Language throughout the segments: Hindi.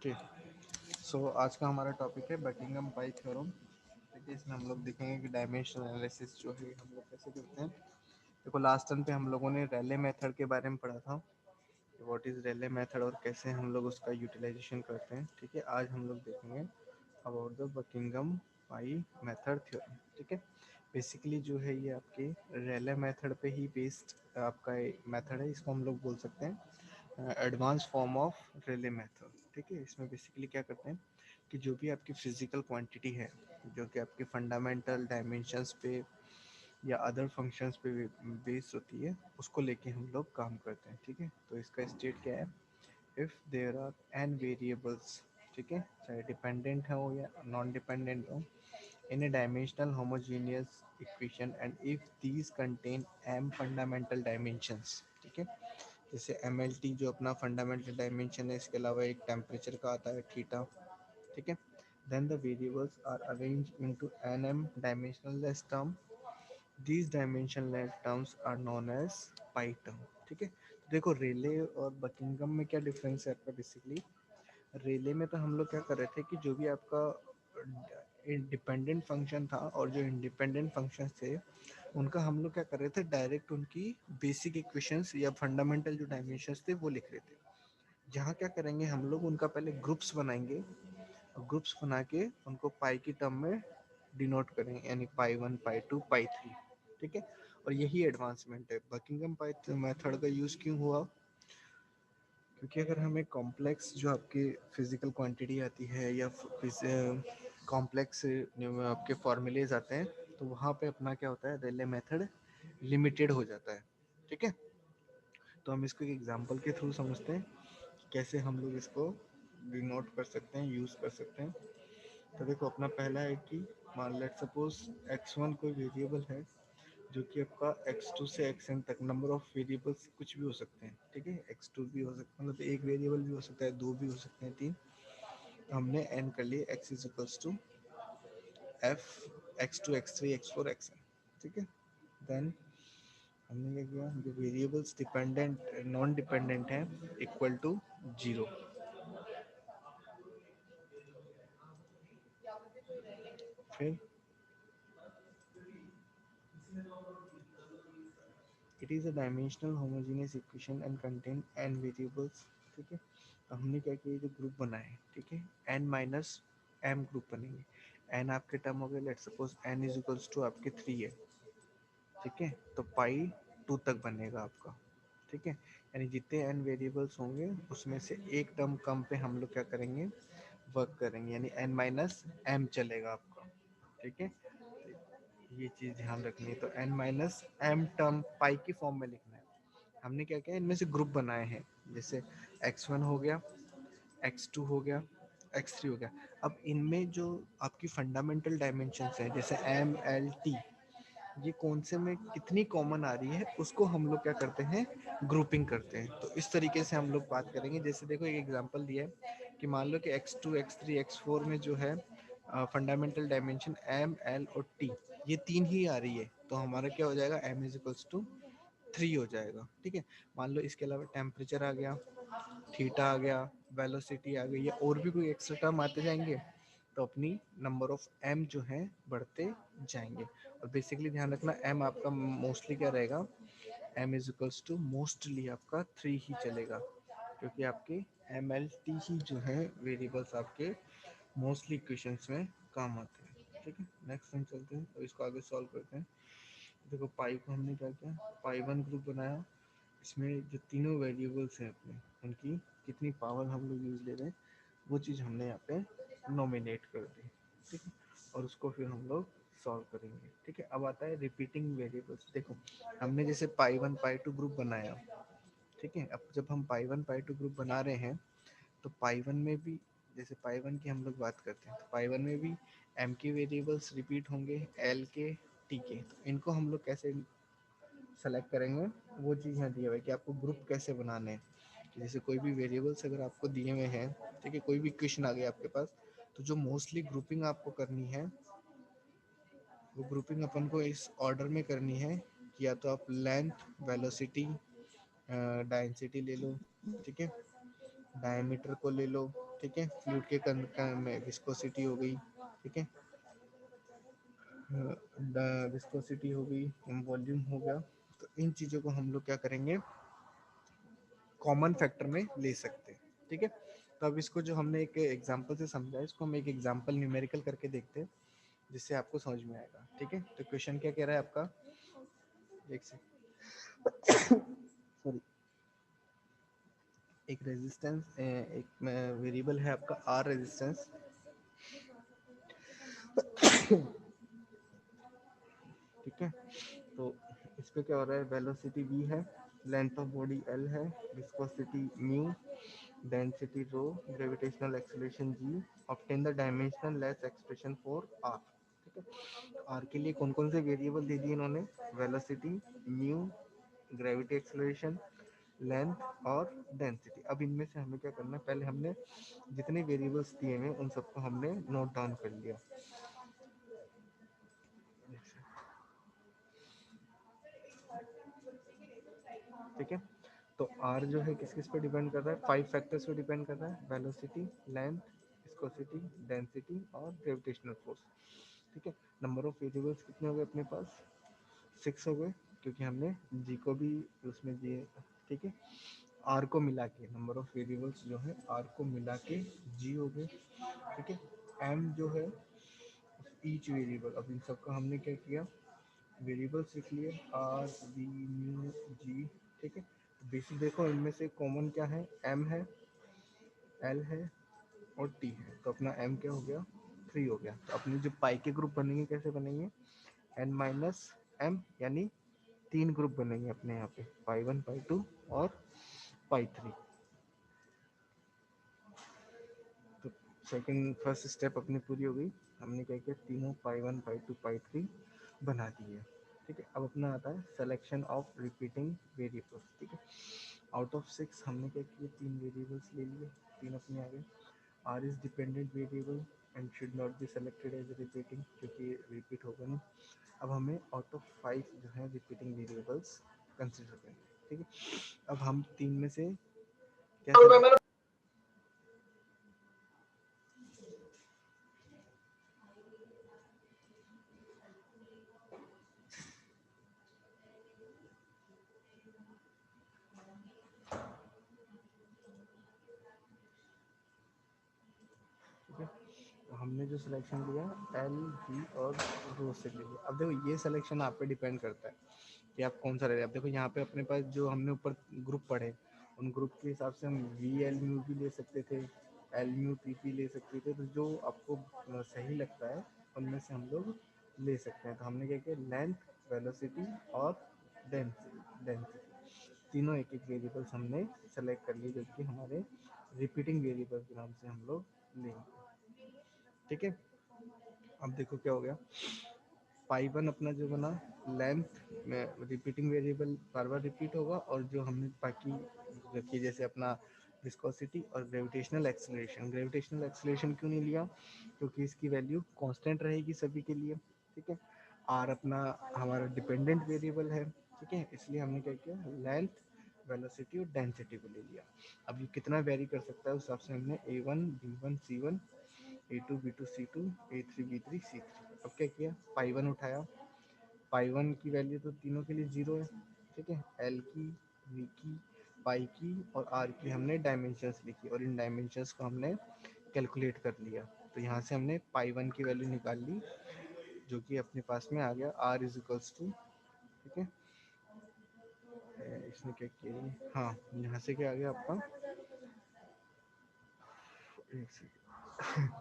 ठीक। सो आज का हमारा टॉपिक है बकिंगम पाई थ्योरम। ठीक है, इसमें हम लोग देखेंगे कि डायमेंशनल एनालिसिस जो है हम लोग कैसे करते हैं। देखो लास्ट टाइम पे हम लोगों ने रेले मेथड के बारे में पढ़ा था, व्हाट इज रेले मेथड और कैसे हम लोग उसका यूटिलाइजेशन करते हैं। ठीक है, आज हम लोग देखेंगे about the Buckingham pi method theorem. ठीक है, बेसिकली जो है ये आपके रेले मेथड पे ही बेस्ड आपका मेथड है। इसको हम लोग बोल सकते हैं advance form of Rayleigh method. ठीक है, इसमें बेसिकली क्या करते हैं कि जो भी आपकी फिजिकल क्वांटिटी है, जो कि आपके फंडामेंटल डायमेंशंस पे या अदर फंक्शंस पे बेस होती है, उसको लेके हम लोग काम करते हैं। ठीक है, तो इसका स्टेट क्या है, if there are n variables, ठीक है, चाहे डिपेंडेंट हो या नॉन डिपेंडेंट हो, in a dimensional homogeneous equation and if these contain m fundamental dimensions। ठीक है, जैसे एम एल टी जो अपना फंडामेंटल डायमेंशन है, इसके अलावा एक टेम्परेचर का आता है थीटा। ठीक है, then the variables are arrange into n m dimensionless term, these dimensionless terms are known as pi term. ठीक है, तो देखो रेले और बकिंगम में क्या डिफरेंस है आपका। बेसिकली रेले में तो हम लोग क्या कर रहे थे कि जो भी आपका डिपेंडेंट फंक्शन था और जो इंडिपेंडेंट फंक्शन थे, उनका हम लोग क्या कर रहे थे, डायरेक्ट उनकी बेसिक इक्वेशंस या फंडामेंटल जो डायमेंशंस थे वो लिख रहे थे। जहाँ क्या करेंगे हम लोग, उनका पहले ग्रुप्स बनाएंगे और ग्रुप्स बना के उनको पाई की टर्म में डिनोट करेंगे, यानी pi one, pi two, pi three. ठीक है, और यही एडवांसमेंट है। बकिंगम पाई मेथड का यूज़ क्यों हुआ, क्योंकि अगर हमें कॉम्प्लेक्स जो आपकी फिजिकल क्वांटिटी आती है या कॉम्प्लेक्स आपके फॉर्मूलेज आते हैं, तो वहाँ पे अपना क्या होता है, रेले मेथड लिमिटेड हो जाता है। ठीक है, तो हम इसको एक एग्जांपल के थ्रू समझते हैं कि कैसे हम लोग इसको डिनोट कर सकते हैं, यूज़ कर सकते हैं। तो देखो अपना पहला है कि मान लेट सपोज x1 कोई वेरिएबल है, जो कि आपका x2 से xn तक नंबर ऑफ वेरिएबल्स कुछ भी हो सकते हैं। ठीक है, x2 भी हो सकता है, मतलब एक वेरिएबल भी हो सकता है, दो भी हो सकते हैं, तीन। तो हमने n कर लिए x is equals to f x2 x3 x4 xn। ठीक है, देन हमने क्या किया, जो वेरिएबल्स डिपेंडेंट नॉन डिपेंडेंट हैं इक्वल टू जीरो। फिर it is a dimensional homogeneous equation and contain n variables. ठीक है, तो हमने क्या किया, जो ग्रुप बनाए, ठीक है, n माइनस m ग्रुप बनेंगे। n आपके टर्म हो गए, let suppose n is equals to आपके 3 है। ठीक है, तो पाई 2 तक बनेगा आपका। ठीक है, यानी जितने n वेरिएबल्स होंगे उसमें से एक टर्म कम पे हम लोग क्या करेंगे, वर्क करेंगे, यानी n माइनस m चलेगा आपका। ठीक है, ये चीज़ ध्यान रखनी है। तो n माइनस m टर्म पाई की फॉर्म में लिखना है। हमने क्या किया, इनमें से ग्रुप बनाए हैं, जैसे x1 हो गया, x2 हो गया, x3 हो गया। अब इनमें जो आपकी फंडामेंटल डायमेंशंस हैं, जैसे m l t, ये कौन से में कितनी कॉमन आ रही है, उसको हम लोग क्या करते हैं, ग्रुपिंग करते हैं। तो इस तरीके से हम लोग बात करेंगे। जैसे देखो एक एग्जांपल दिया है कि मान लो कि x2 x3 x4 में जो है फंडामेंटल डायमेंशन m l और t, ये तीन ही आ रही है, तो हमारा क्या हो जाएगा, m इज इक्वल्स टू 3 हो जाएगा। ठीक है, मान लो इसके अलावा टेम्परेचर आ गया, थीटा आ गया, वेलोसिटी आ गई, या और भी कोई एक्स्ट्रा टर्म आते जाएंगे, तो अपनी नंबर ऑफ m जो है बढ़ते जाएंगे। और बेसिकली ध्यान रखना, m आपका मोस्टली क्या रहेगा, m is equals to mostly आपका 3 ही चलेगा, क्योंकि आपके एम एल टी ही जो है वेरिएबल्स आपके मोस्टली इक्वेशंस में काम आते हैं। ठीक है, नेक्स्ट हम चलते हैं और इसको आगे सॉल्व करते हैं। देखो पाई को हमने क्या किया, पाई वन ग्रुप बनाया। इसमें जो तीनों वेरिएबल्स हैं अपने, उनकी कितनी पावर हम लोग यूज ले रहे हैं, वो चीज़ हमने यहाँ पे नॉमिनेट कर दी। ठीक है, और उसको फिर हम लोग सॉल्व करेंगे। ठीक है, अब आता है रिपीटिंग वेरिएबल्स। देखो हमने जैसे पाई वन पाई टू ग्रुप बनाया। ठीक है, अब जब हम पाई वन पाई टू ग्रुप बना रहे हैं, तो पाई वन में भी, जैसे पाई वन की हम लोग बात करते हैं, तो पाई वन में भी एम के वेरिएबल्स रिपीट होंगे, एल के, टी के। तो इनको हम लोग कैसे सेलेक्ट करेंगे, वो चीज़ यहाँ दिया हुआ है कि आपको ग्रुप कैसे बनाने हैं। कि जैसे कोई भी वेरिएबल्स अगर आपको दिए हुए हैं, ठीक है, कोई भी इक्वेशन आ गया आपके पास, तो जो मोस्टली ग्रुपिंग आपको करनी है, वो ग्रुपिंग अपन को इस ऑर्डर में करनी है कि या तो आप लेंथ, वेलोसिटी, डेंसिटी ले लो। ठीक है, डायमीटर को ले लो, ठीक है, फ्लूइड के में विस्कोसिटी हो गई, ठीक है, विस्कोसिटी हो गई, वॉल्यूम हो गया। तो इन चीज़ों को हम लोग क्या करेंगे, कॉमन फैक्टर में ले सकते हैं, ठीक है। तो अब इसको जो हमने एक एग्जांपल से समझा, इसको हम एक एग्जांपल न्यूमेरिकल करके देखते हैं, जिससे आपको समझ में आएगा, ठीक है। तो क्वेश्चन क्या कह रहा है आपका, एक से सॉरी, एक रेजिस्टेंस, एक वेरिएबल है आपका आर रेजिस्टेंस, ठीक है। तो इस पे क्या हो रहा है, वेलोसिटी v है, लेंथ ऑफ बॉडी l है, viscosity mu, density rho, gravitational acceleration g, obtain the dimensional less expression for r, ठीक है। r के लिए कौन कौन से वेरिएबल दे दिए इन्होंने, velocity, mu, gravity acceleration, length और डेंसिटी। अब इनमें से हमें क्या करना है, पहले हमने जितने वेरिएबल्स दिए हैं उन सबको हमने नोट डाउन कर लिया, ठीक है। तो r जो है किस किस पे डिपेंड कर रहा है, 5 फैक्टर्स पे डिपेंड कर रहा है, वेलोसिटी, लेंथ, विस्कोसिटी, डेंसिटी और ग्रेविटेशनल फोर्स, ठीक है। नंबर ऑफ वेरिएबल्स कितने हो गए अपने पास, 6 हो गए, क्योंकि हमने g को भी उसमें दिए, ठीक है। r को मिला के नंबर ऑफ वेरिएबल्स जो है r को मिला के g हो गए, ठीक है। m जो है ईच वेरिएबल, अब इन सबका हमने क्या किया, वेरिएबल्स लिख लिए, आर वी म्यू जी, ठीक है। बेसिक देखो इनमें से कॉमन क्या है, एम है, एल है और टी है, तो अपना एम क्या हो गया, 3 हो गया। तो अपनी जो पाई के ग्रुप बनेंगे कैसे बनेंगे, एन माइनस एम, यानी 3 ग्रुप बनेंगे अपने यहाँ पे, पाई 1, पाई 2 और पाई 3। तो सेकंड फर्स्ट स्टेप अपनी पूरी हो गई, हमने क्या किया, तीनों पाई 1, पाई 2, पाई 3 बना दिए, ठीक है। अब अपना आता है सिलेक्शन ऑफ रिपीटिंग वेरिएबल्स, ठीक है। आउट ऑफ 6 हमने क्या किए, 3 वेरिएबल्स ले लिए, 3 अपने आ गए। R is dependent variable and should not be selected as repeating, क्योंकि रिपीट होगा नहीं। अब हमें आउट ऑफ 5 जो है रिपीटिंग वेरिएबल्स कंसिडर करेंगे, ठीक है। अब हम 3 में से क्या, ठीक है। तो हमने जो सिलेक्शन लिया, एल, वी और रो से ले लिया। अब देखो ये सिलेक्शन आप पे डिपेंड करता है कि आप कौन सा ले रहे हैं। अब देखो यहाँ पे अपने पास जो हमने ऊपर ग्रुप पढ़े, उन ग्रुप के हिसाब से हम वी एल म्यू भी ले सकते थे, एल म्यू पी पी ले सकते थे। तो जो आपको सही लगता है उनमें से हम लोग ले सकते हैं। तो हमने क्या किया, लेंथ, वेलोसिटी और डेंसिटी तीनों एक एक वेरिएबल्स हमने सेलेक्ट कर लिए, जो कि हमारे रिपीटिंग वेरिएबल के नाम से हम लोग लेंगे, ठीक है। अब देखो क्या हो गया, पाई 1 अपना जो बना, लेंथ में रिपीटिंग वेरिएबल बार बार रिपीट होगा, और जो हमने बाकी रखी जैसे अपना विस्कोसिटी और ग्रेविटेशनल एक्सेलरेशन क्यों नहीं लिया, क्योंकि इसकी वैल्यू कांस्टेंट रहेगी सभी के लिए, ठीक है। आर अपना हमारा डिपेंडेंट वेरिएबल है, ठीक है, इसलिए हमने क्या किया, लेंथ, वेलोसिटी और डेंसिटी को ले लिया। अब ये कितना वेरी कर सकता है उस हिसाब से हमने A1 B1 C1, A2 B2 C2, A3 B3 C3। अब क्या किया, पाई 1 उठाया, पाई 1 की वैल्यू तो तीनों के लिए 0 है, ठीक है। एल की, वी की, पाई की और आर की हमने डायमेंशंस लिखी, और इन डायमेंशंस को हमने कैलकुलेट कर लिया। तो यहाँ से हमने पाई 1 की वैल्यू निकाल ली, जो कि अपने पास में आ गया आर इज इक्वल्स टू, ठीक है। इसने क्या किया, हाँ, यहाँ से क्या आ गया आपका, एक सेकंड,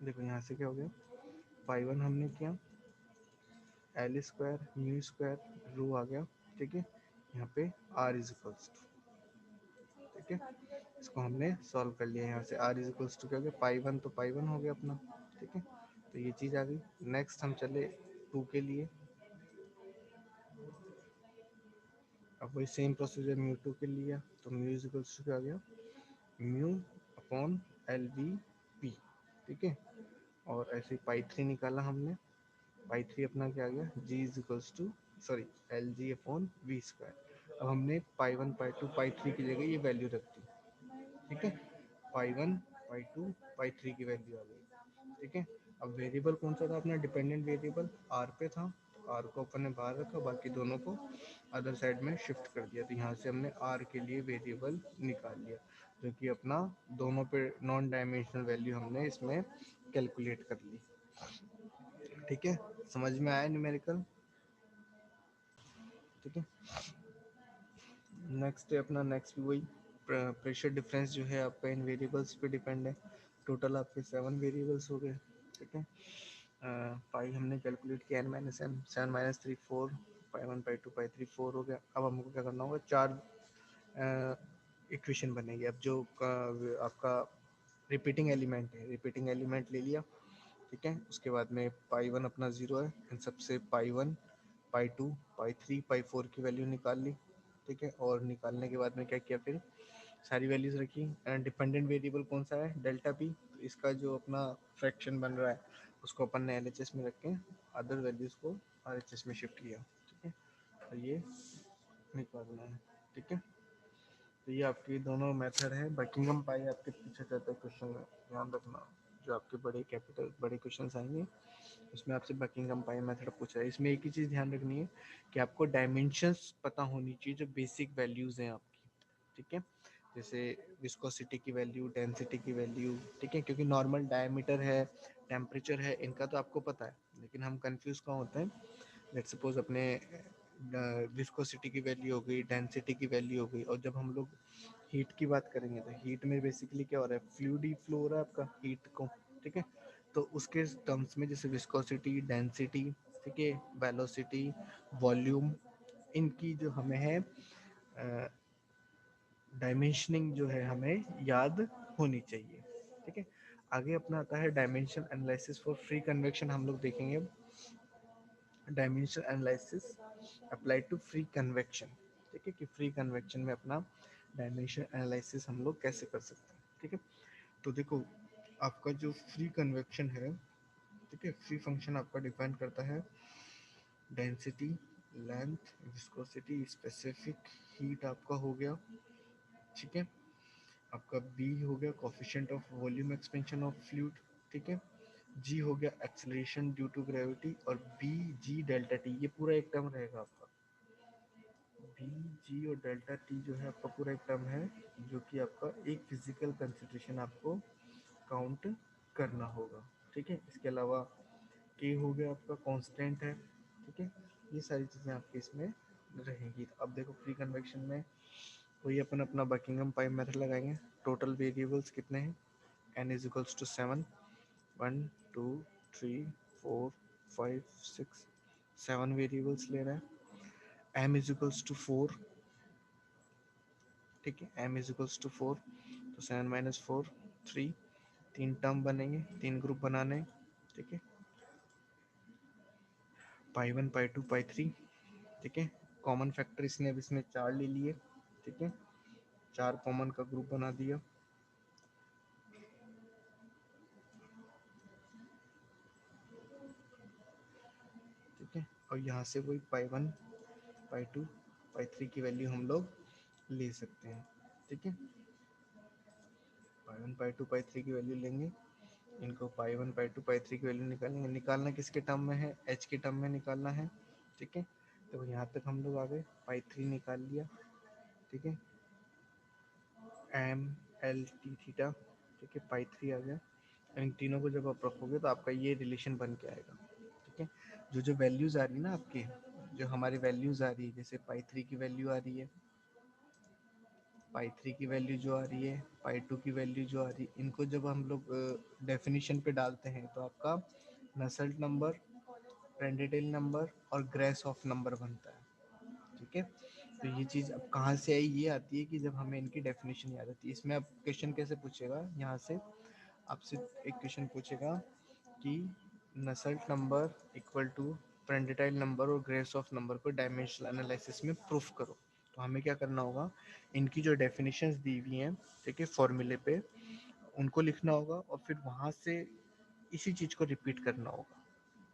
देखो यहाँ से क्या हो गया, पाई 1 हमने किया, L square mu square rho आ गया, ठीक है। यहाँ पे आर इज इक्वल्स टू, ठीक है, इसको हमने सॉल्व कर लिया। यहाँ से आर इज इक्वल्स टू क्या हो गया, पाई 1 तो पाई 1 हो गया अपना, ठीक है। तो ये चीज़ आ गई। नेक्स्ट हम चले 2 के लिए। अब वही सेम प्रोसीजर म्यू 2 के लिए, तो म्यू इज इक्वल्स टू क्या आ गया, mu upon L V P, ठीक है। और ऐसे पाई 3 निकाला हमने, पाई 3 अपना क्या आ गया, G is equals to sorry L G upon V square. अब हमने pi one pi two pi three की जगह ये वैल्यू रख दी, ठीक है, pi one pi two pi three की वैल्यू आ गई, ठीक है। अब वेरिएबल कौन सा था अपना डिपेंडेंट वेरिएबल, आर पे था, तो आर को अपन ने बाहर रखा, बाकी दोनों को अदर साइड में शिफ्ट कर दिया, तो यहाँ से हमने आर के लिए वेरिएबल निकाल लिया, जो कि अपना दोनों पे नॉन डायमेंशनल वैल्यू हमने इसमें कैलकुलेट कर ली, ठीक है। समझ में आया न्यूमेरिकल, ठीक है। नेक्स्ट है अपना, नेक्स्ट भी वही प्रेशर डिफरेंस जो है आपका इन वेरिएबल्स पे डिपेंड है। टोटल आपके 7 वेरिएबल्स हो गए, ठीक है। पाई हमने कैलकुलेट किया, n minus m, 7 - 3 4, pi one pi two pi three 4 हो गया। अब हमको क्या करना होगा, चार इक्वेशन बनेगी। अब जो आपका रिपीटिंग एलिमेंट है, रिपीटिंग एलिमेंट ले लिया, ठीक है। उसके बाद में पाई वन अपना जीरो है, इन सबसे pi one pi two pi three pi four की वैल्यू निकाल ली, ठीक है। और निकालने के बाद में क्या किया, फिर सारी वैल्यूज रखी। डिपेंडेंट वेरिएबल कौन सा है, डेल्टा पी, तो इसका जो अपना फ्रैक्शन बन रहा है उसको अपन ने एलएचएस में रख के अदर वैल्यूज को आरएचएस में शिफ्ट किया, ठीक है। और ये निकालना है, ठीक है। तो ये आपके दोनों मेथड है। बकिंगम पाई आपके पूछा जाता है क्वेश्चन में, ध्यान रखना, जो आपके बड़े कैपिटल बड़े क्वेश्चन आएंगे उसमें आपसे बकिंगम पाई मेथड पूछा है। इसमें एक ही चीज़ ध्यान रखनी है कि आपको डायमेंशंस पता होनी चाहिए, जो बेसिक वैल्यूज हैं आपकी, ठीक है। जैसे विस्कोसिटी की वैल्यू, डेंसिटी की वैल्यू, ठीक है, क्योंकि नॉर्मल डायमीटर है, टेम्परेचर है, इनका तो आपको पता है, लेकिन हम कंफ्यूज कहाँ होते हैं। लेट्स सपोज अपने विस्कोसिटी की वैल्यू हो गई, डेंसिटी की वैल्यू हो गई, और जब हम लोग हीट की बात करेंगे तो हीट में बेसिकली क्या हो रहा है, फ्लूइड ही फ्लो हो रहा है आपका हीट को, ठीक है। तो उसके टर्म्स में जैसे विस्कोसिटी, डेंसिटी, ठीक है, वेलोसिटी, वॉल्यूम, इनकी जो हमें है डायमेंशनिंग जो है हमें याद होनी चाहिए, ठीक है। आगे अपना आता है dimension analysis for free convection, हम लोग देखेंगे dimension analysis applied to free convection, ठीक है, कि फ्री कन्वेक्शन में अपना डायमेंशन एनालिसिस हम लोग कैसे कर सकते हैं, ठीक है। तो देखो, आपका जो फ्री कन्वेक्शन है, ठीक है, फ्री फंक्शन आपका डिपेंड करता है density, length, viscosity, specific heat आपका हो गया, ठीक है। आपका बी हो गया coefficient of volume expansion of fluid, ठीक है। जी हो गया एक्सेलरेशन ड्यू टू ग्रेविटी, और बी जी डेल्टा टी, ये पूरा एक टर्म रहेगा आपका। बी जी और डेल्टा टी जो है आपका पूरा एक टर्म है, जो कि आपका एक फिजिकल कंसिडरेशन आपको काउंट करना होगा, ठीक है। इसके अलावा के हो गया आपका कांस्टेंट है, ठीक है। ये सारी चीज़ें आपके इसमें रहेंगी। तो अब देखो फ्री कन्वेक्शन में वही अपन अपना बकिंगम पाई मेथड लगाएंगे। टोटल वेरिएबल्स कितने हैं, n is equals to 7, 1 2 3 4 5 6 7 variables ले रहा है। m इज इक्वल्स टू 4, ठीक है, m इज इक्वल्स टू 4, तो 7 - 4 3, तीन टर्म बनेंगे, तीन ग्रुप बनाने हैं, ठीक है। Pi one pi two pi three, ठीक है। कॉमन फैक्टर इसने अब इसमें चार ले लिए, ठीक है, चार कॉमन का ग्रुप बना दिया, ठीक है। और यहाँ से वही pi one pi two pi three की वैल्यू हम लोग ले सकते हैं, ठीक है। Pi one pi two pi three की वैल्यू लेंगे, इनको pi one pi two pi three की वैल्यू निकालेंगे। निकालना किसके टर्म में है, एच के टर्म में निकालना है, ठीक है। तो यहाँ तक हम लोग आ गए, पाई थ्री निकाल लिया, ठीक है, एम एल टी थीटा, ठीक है, पाई थ्री आ गया। इन तीनों को जब आप रखोगे तो आपका ये रिलेशन बन के आएगा, ठीक है। जो जो वैल्यूज आ रही है ना आपकी, जो हमारी वैल्यूज आ रही है, जैसे पाई थ्री की वैल्यू आ रही है, पाई थ्री की वैल्यू जो आ रही है, पाई टू की वैल्यू जो आ रही है, इनको जब हम लोग डेफिनेशन पे डालते हैं तो आपका नसेल्ट नंबर, प्रेंडेटेल नंबर और ग्रेस ऑफ नंबर बनता है, ठीक है। तो ये चीज़ अब कहाँ से आई, ये आती है कि जब हमें इनकी डेफिनेशन याद आती है। इसमें अब क्वेश्चन कैसे पूछेगा, यहाँ से आपसे एक क्वेश्चन पूछेगा कि Nusselt number equal to Prandtl number और ग्रेस ऑफ नंबर को डायमेंशनल एनालिसिस में प्रूफ करो। तो हमें क्या करना होगा, इनकी जो डेफिनेशंस दी हुई हैं, ठीक है, फॉर्मूले पे उनको लिखना होगा, और फिर वहाँ से इसी चीज़ को रिपीट करना होगा,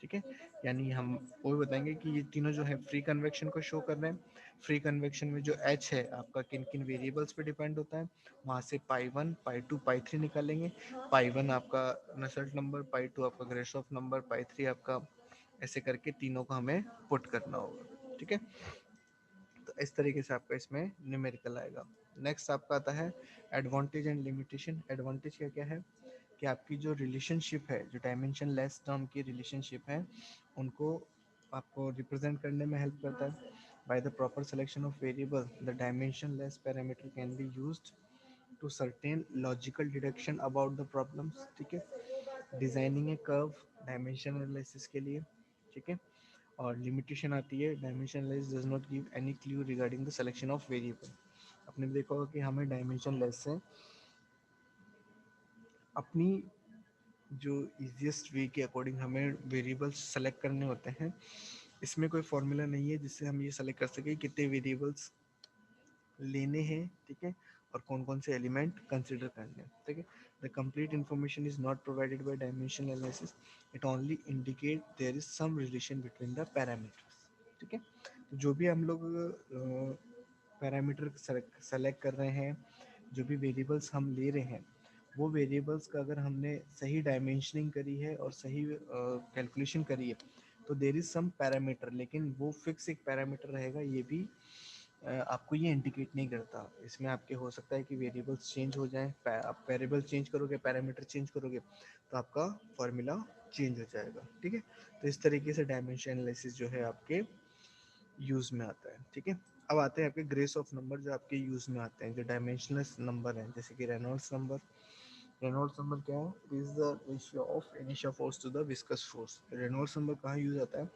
ठीक है, यानी हम वो भी बताएंगे कि ये तीनों जो है फ्री कन्वेक्शन को शो कर रहे हैं। फ्री कन्वेक्शन में जो एच है आपका किन किन वेरिएबल्स पे डिपेंड होता है, वहाँ से pi one pi two pi three निकालेंगे। पाई वन आपका नसल्ट नंबर, पाई टू आपका ग्रेसॉफ नंबर, पाई थ्री आपका, ऐसे करके तीनों को हमें पुट करना होगा। ठीक है, तो इस तरीके से आपका इसमें न्यूमेरिकल आएगा। नेक्स्ट आपका आता है एडवांटेज एंड लिमिटेशन। एडवांटेज क्या क्या है कि आपकी जो रिलेशनशिप है, जो डायमेंशन लेस टर्म की रिलेशनशिप है, उनको आपको रिप्रेजेंट करने में हेल्प करता है। By the proper selection of variable the dimensionless parameter can be used to certain logical deduction about the problems. ठीक है, designing a curve dimension analysis के लिए। ठीक है, और लिमिटेशन आती है dimensionless does not give any clue regarding the selection of variable. आपने भी देखा होगा कि हमें डायमेंशन लेस से अपनी जो इजीएस्ट वे के अकॉर्डिंग हमें वेरिएबल्स सेलेक्ट करने होते हैं। इसमें कोई फॉर्मूला नहीं है जिससे हम ये सेलेक्ट कर सके कितने वेरिएबल्स लेने हैं। ठीक है, और कौन कौन से एलिमेंट कंसिडर करने हैं। ठीक है, the complete information is not provided by dimension analysis, it only indicate there is some relation between the parameters. ठीक है, तो जो भी हम लोग पैरामीटर सेलेक्ट कर रहे हैं, जो भी वेरिएबल्स हम ले रहे हैं, वो वेरिएबल्स का अगर हमने सही डायमेंशनिंग करी है और सही कैलकुलेशन करी है, तो देर इज सम पैरामीटर, लेकिन वो फिक्स एक पैरामीटर रहेगा, ये भी आपको ये इंडिकेट नहीं करता। इसमें आपके हो सकता है कि वेरिएबल्स चेंज हो जाएं, आप वेरिएबल चेंज करोगे, पैरामीटर चेंज करोगे, तो आपका फॉर्मूला चेंज हो जाएगा। ठीक है, तो इस तरीके से डायमेंशन एनालिसिस जो है आपके यूज में आता है। ठीक है, अब आते हैं आपके ग्रेस ऑफ नंबर जो आपके यूज में आते हैं, जो डायमेंशनलेस नंबर हैं, जैसे कि रेनॉल्ड्स नंबर। रेनॉल्ड्स नंबर क्या है? It is the ratio of initial force to the viscous force. Reynolds number कहाँ यूज आता है?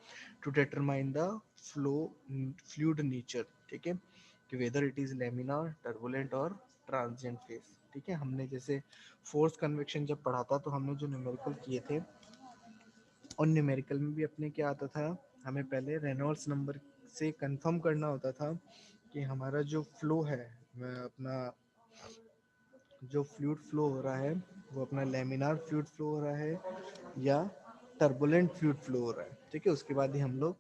To determine the flow fluid nature. ठीक है, कि whether it is laminar, turbulent और ट्रांजिएंट फेज। ठीक है, हमने जैसे फोर्स कन्वेक्शन जब पढ़ा था, तो हमने जो न्यूमेरिकल किए थे, और न्यूमेरिकल में भी अपने क्या आता था, हमें पहले रेनॉल्ड्स नंबर से कंफर्म करना होता था कि हमारा जो फ्लो है, अपना जो फ्लूइड फ्लो हो रहा है, वो अपना लेमिनार फ्लूइड फ्लो हो रहा है या टर्बुलेंट फ्लूइड फ्लो हो रहा है। ठीक है, उसके बाद ही हम लोग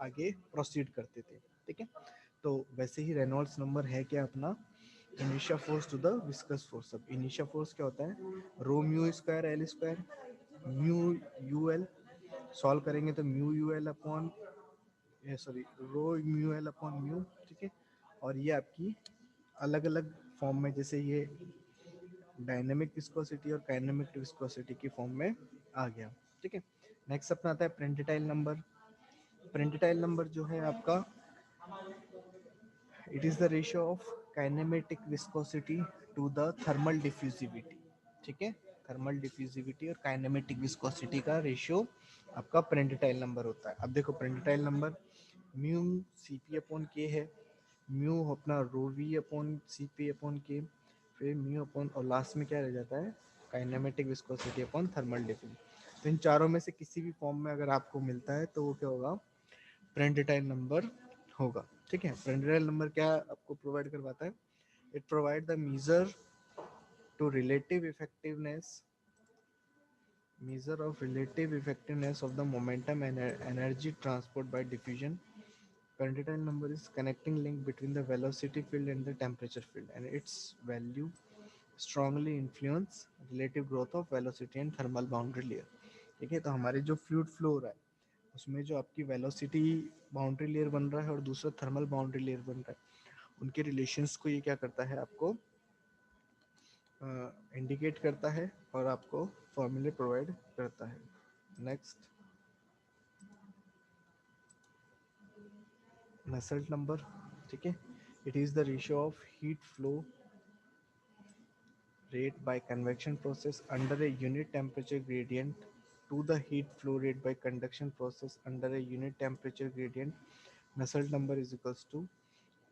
आगे प्रोसीड करते थे। ठीक है, तो वैसे ही रेनॉल्ड्स नंबर है क्या अपना, initial force to the viscous force. अब इनिशियल फोर्स क्या होता है? Rho mu square L square, mu U L, solve करेंगे तो mu U L upon, sorry, rho mu L upon mu. ठीक है, और ये आपकी अलग अलग फॉर्म में, जैसे ये डायनेमिक विस्कोसिटी और काइनेमिक विस्कोसिटी की फॉर्म में आ गया। ठीक है, नेक्स्ट अपना आता है प्रेंटिटाइल नंबर। प्रेंटिटाइल नंबर जो है आपका, it is the ratio of kinematic viscosity to the thermal diffusivity. ठीक है, थर्मल डिफ्यूजिविटी और काइनेमेटिक विस्कोसिटी का रेशियो आपका प्रेंटिटाइल नंबर होता है। अब देखो Prandtl number mu C P upon K है, म्यू अपना rho V upon C P upon K, फिर म्यू अपॉन, और लास्ट में क्या रह जाता है? Kinematic viscosity upon thermal diffusivity. तो इन चारों में से किसी भी फॉर्म में अगर आपको मिलता है, तो वो क्या होगा? प्रेंटिटाइल नंबर होगा। ठीक है, प्रेंटिटाइल नंबर क्या आपको प्रोवाइड करवाता है? It provide the measure to relative effectiveness, measure of relative effectiveness of the momentum and energy transport by diffusion. Quantile number is connecting link between the velocity field and the temperature field, and its value strongly influence relative growth of velocity and thermal boundary layer. ठीक है, तो हमारे जो फ्लूइड फ्लो हो रहा है, उसमें जो आपकी वेलोसिटी बाउंड्री लेयर बन रहा है और दूसरा थर्मल बाउंड्री लेयर बन रहा है, उनके रिलेशंस को ये क्या करता है, आपको इंडिकेट करता है और आपको फॉर्मूले प्रोवाइड करता है। Next, Nusselt number. ठीक है, it is the ratio of heat flow rate by convection process under a unit temperature gradient to the heat flow rate by conduction process under a unit temperature gradient. Nusselt number is equals to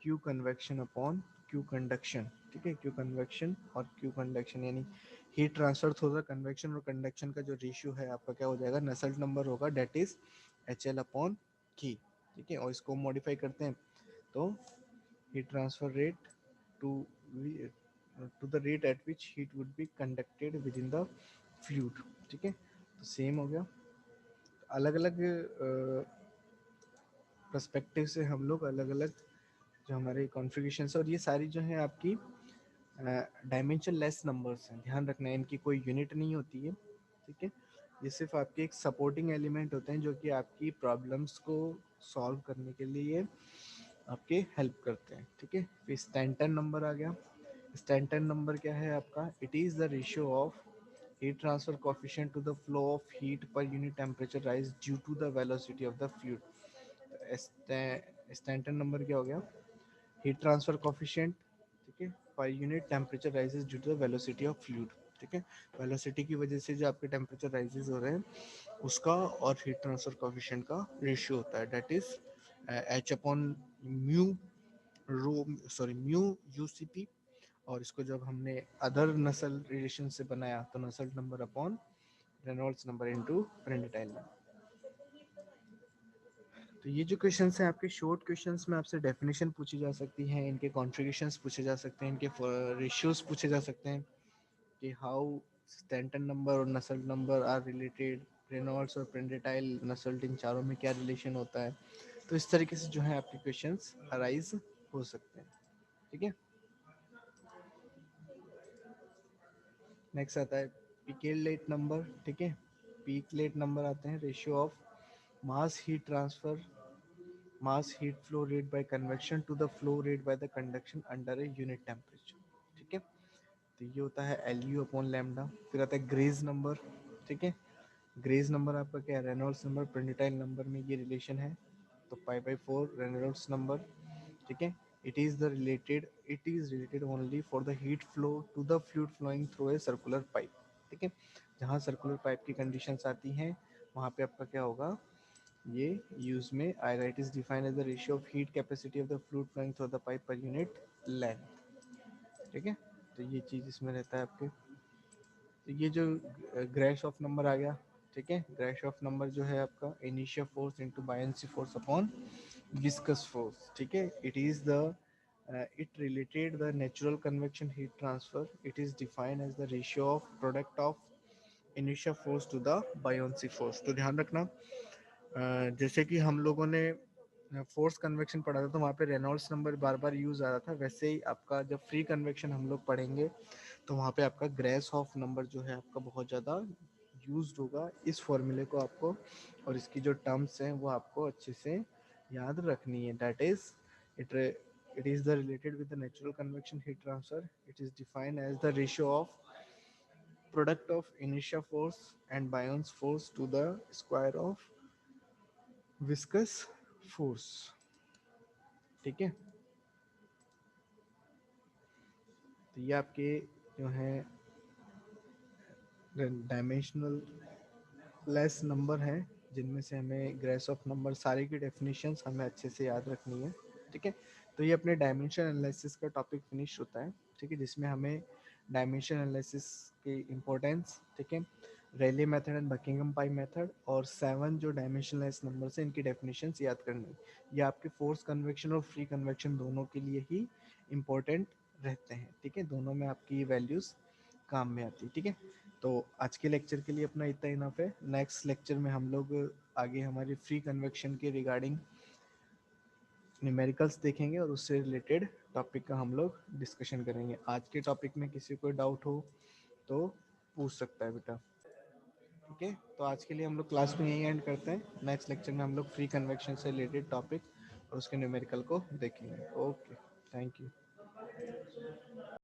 Q convection upon Q conduction। ठीक है, Q convection और Q conduction, यानी हीट ट्रांसफर थोड़ा कन्वेक्शन और कंडक्शन का जो रेशियो है आपका क्या हो जाएगा? नसेल्ट नंबर होगा, that is H L upon की। ठीक है, और इसको मॉडिफाई करते हैं तो heat transfer rate to to the rate at which heat would be conducted within the fluid। ठीक है, तो सेम हो गया। अलग अलग पर्सपेक्टिव से हम लोग अलग अलग जो हमारे कॉन्फ़िगरेशन है, और ये सारी जो है आपकी डायमेंशन लेस नंबर्स हैं, ध्यान रखना है इनकी कोई यूनिट नहीं होती है, ठीक है। ये सिर्फ आपके एक सपोर्टिंग एलिमेंट होते हैं जो कि आपकी प्रॉब्लम्स को सॉल्व करने के लिए आपके हेल्प करते हैं, ठीक है। फिर स्टैंटन नंबर आ गया। स्टैंटन नंबर क्या है आपका? It is the ratio of heat transfer coefficient to the flow of heat per unit temperature rise due to the velocity of the fluid। Stanton number क्या हो गया? हीट ट्रांसफर कोफिशिएंट, ठीक है, per unit temperature rises due to the velocity of fluid, ठीक है। वेलोसिटी की वजह से जो आपके टेम्परेचर राइजेस हो रहे हैं उसका और हीट ट्रांसफर कोफिशिएंट का रेशियो होता है, that is H upon mu rho, sorry mu UCP. और इसको जब हमने अदर नसल रिलेशन से बनाया तो Nusselt number upon Reynolds number into Prandtl number. तो ये जो क्वेश्चंस हैं आपके शॉर्ट क्वेश्चंस में आपसे डेफिनेशन पूछी जा सकती हैं, इनके कॉन्फ़िगरेशंस पूछे जा सकते हैं, इनके रेशियोज पूछे जा सकते हैं कि हाउ स्टैंटन नंबर और नसल नंबर आर रिलेटेड, रेनॉल्ड्स और प्रेंडेटाइल नसल इन चारों में क्या रिलेशन होता है। तो इस तरीके से जो है आपके क्वेश्चंस अराइज हो सकते हैं, ठीक है। नेक्स्ट आता है पिकेलेट नंबर, ठीक है। पिकेलेट नंबर आते हैं ratio of mass heat transfer, mass heat flow rate by convection to the flow rate by the conduction under a unit temperature, ठीक है। तो ये होता है एल यू अपॉन लैम्डा। फिर आता है ग्रेज नंबर, ठीक है। ग्रेज नंबर आपका क्या है? रेनॉल्ड्स नंबर प्रेंडेटाइल नंबर में ये रिलेशन है, तो pi by four Reynolds number, ठीक है। It is related only for the heat flow to the fluid flowing through a circular pipe, ठीक है। जहाँ सर्कुलर पाइप की कंडीशंस आती हैं वहाँ पे आपका क्या होगा, ये यूज में आएगा। It is defined as the ratio of heat capacity of the fluid flowing through the pipe per unit length, ठीक है। तो ये चीज इसमें रहता है आपके। तो ये जो ग्रेश ऑफ नंबर आ गया, ठीक है। ग्रेश ऑफ नंबर जो है आपका initial force into buoyancy force upon viscous force, ठीक है। It is the it related the natural convection heat transfer. It is defined as the ratio of product of inertia force to the buoyancy force। तो ध्यान रखना जैसे कि हम लोगों ने फोर्स कन्वेक्शन पढ़ा था तो वहाँ पे रेनॉल्ड्स नंबर बार बार यूज आ रहा था, वैसे ही आपका जब फ्री कन्वेक्शन हम लोग पढ़ेंगे तो वहाँ पे आपका ग्रेस ऑफ नंबर जो है आपका बहुत ज़्यादा यूज होगा। इस फॉर्मूले को आपको और इसकी जो टर्म्स हैं वो आपको अच्छे से याद रखनी है। That is it it is the related with the natural convection heat transfer. It is defined as the ratio of product of initial force and buoyancy force to the square of viscous force, ठीक है। तो ये आपके जो है डायमेंशनल लेस नंबर हैं जिनमें से हमें ग्रेस ऑफ नंबर सारे की डेफिनेशंस हमें अच्छे से याद रखनी है, ठीक है। तो ये अपने डायमेंशन एनालिसिस का टॉपिक फिनिश होता है, ठीक है, जिसमें हमें डायमेंशन एनालिसिस की इम्पोर्टेंस, ठीक है, Rayleigh method and Buckingham pi method और 7 जो डायमेंशनलेस नंबर्स हैं इनकी डेफिनेशंस याद करनी है। ये आपके फोर्स कन्वेक्शन और फ्री कन्वेक्शन दोनों के लिए ही इम्पोर्टेंट रहते हैं, ठीक है। दोनों में आपकी वैल्यूज़ काम में आती है, ठीक है। तो आज के लेक्चर के लिए अपना इतना इनफ है। नेक्स्ट लेक्चर में हम लोग आगे हमारी फ्री कन्वेक्शन के रिगार्डिंग न्यूमेरिकल्स देखेंगे और उससे रिलेटेड टॉपिक का हम लोग डिस्कशन करेंगे। आज के टॉपिक में किसी को डाउट हो तो पूछ सकता है बेटा, ठीक है। तो आज के लिए हम लोग क्लास में यही एंड करते हैं। नेक्स्ट लेक्चर में हम लोग फ्री कन्वेक्शन से रिलेटेड टॉपिक और उसके न्यूमेरिकल को देखेंगे। Okay, thank you.